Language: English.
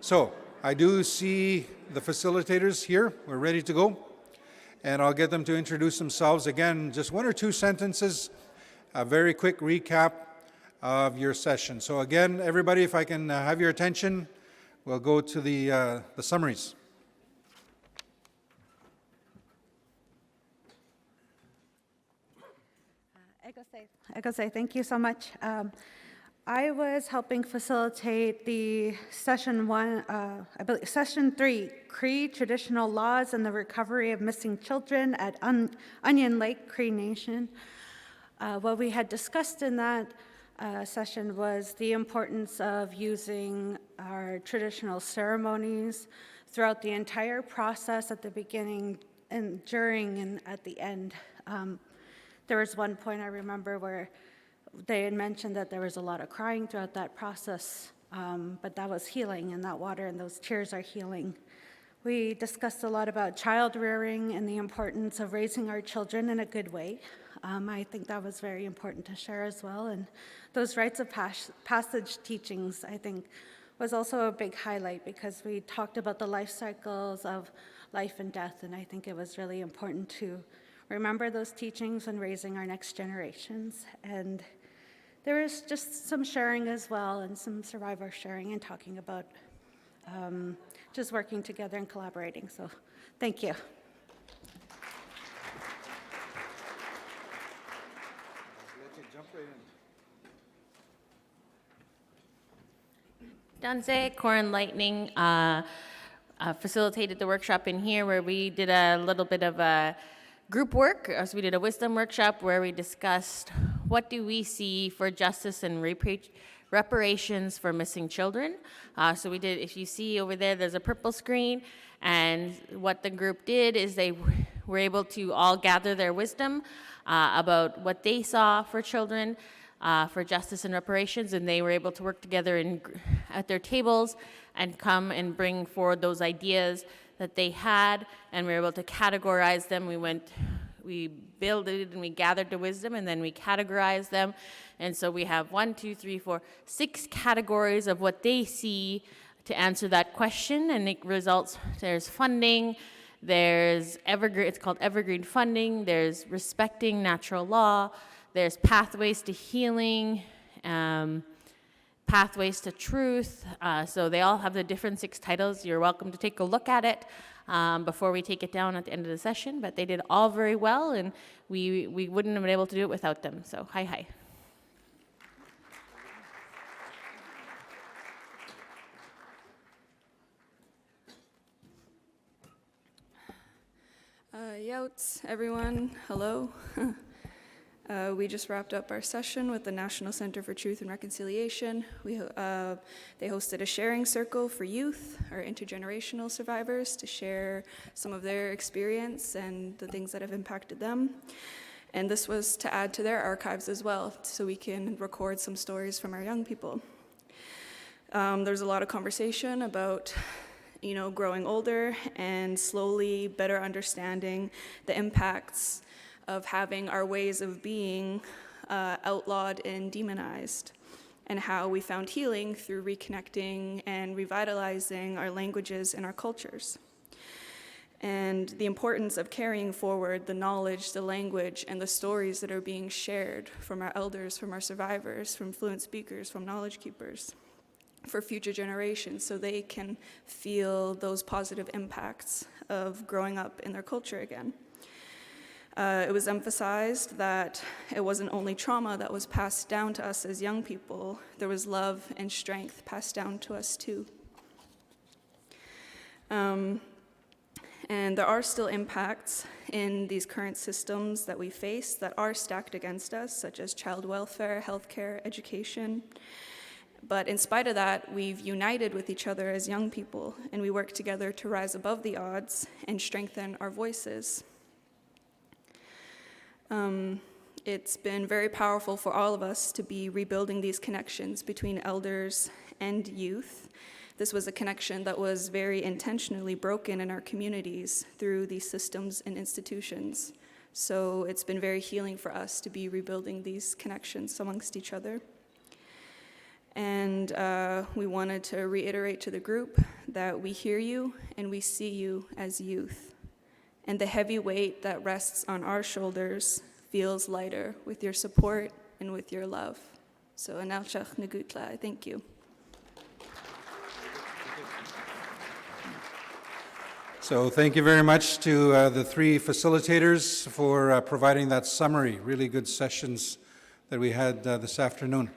So I do see the facilitators here. We're ready to go. And I'll get them to introduce themselves. Again, just one or two sentences, a very quick recap of your session. So again, everybody, if I can have your attention, we'll go to the summaries. Egose, thank you so much. I was helping facilitate the session session 3, Cree Traditional Laws and the Recovery of Missing Children at Onion Lake Cree Nation. What we had discussed in that session was the importance of using our traditional ceremonies throughout the entire process, at the beginning and during and at the end. There was one point I remember where they had mentioned that there was a lot of crying throughout that process, but that was healing, and that water and those tears are healing. We discussed a lot about child rearing and the importance of raising our children in a good way. I think that was very important to share as well. And those rites of passage teachings, I think, was also a big highlight, because we talked about the life cycles of life and death, and I think it was really important to remember those teachings when raising our next generations. And there was just some sharing as well, and some survivor sharing and talking about just working together and collaborating. So thank you. Danze, Corin Lightning facilitated the workshop in here, where we did a little bit of a group work. So we did a wisdom workshop where we discussed what do we see for justice and reparations for missing children. So we did, if you see over there, there's a purple screen, and what the group did is they were able to all gather their wisdom about what they saw for children, for justice and reparations, and they were able to work together at their tables and come and bring forward those ideas that they had, and we were able to categorize them. We builded and we gathered the wisdom, and then we categorized them. And so we have 6 categories of what they see to answer that question, and it results, there's funding, there's evergreen, it's called evergreen funding, there's respecting natural law, there's pathways to healing, pathways to truth. So they all have the different 6 titles. You're welcome to take a look at it before we take it down at the end of the session, but they did all very well, and we wouldn't have been able to do it without them. So hi. Youts, everyone, hello. We just wrapped up our session with the National Center for Truth and Reconciliation. They hosted a sharing circle for youth, our intergenerational survivors, to share some of their experience and the things that have impacted them. And this was to add to their archives as well, so we can record some stories from our young people. There's a lot of conversation about growing older and slowly better understanding the impacts of having our ways of being outlawed and demonized, and how we found healing through reconnecting and revitalizing our languages and our cultures. And the importance of carrying forward the knowledge, the language, and the stories that are being shared from our elders, from our survivors, from fluent speakers, from knowledge keepers, for future generations, so they can feel those positive impacts of growing up in their culture again. It was emphasized that it wasn't only trauma that was passed down to us as young people, there was love and strength passed down to us too. And there are still impacts in these current systems that we face that are stacked against us, such as child welfare, healthcare, education. But in spite of that, we've united with each other as young people, and we work together to rise above the odds and strengthen our voices. It's been very powerful for all of us to be rebuilding these connections between elders and youth. This was a connection that was very intentionally broken in our communities through these systems and institutions. So it's been very healing for us to be rebuilding these connections amongst each other. And we wanted to reiterate to the group that we hear you and we see you as youth. And the heavy weight that rests on our shoulders feels lighter with your support and with your love. So, Analchach Nagutla, I thank you. So thank you very much to the three facilitators for providing that summary. Really good sessions that we had this afternoon.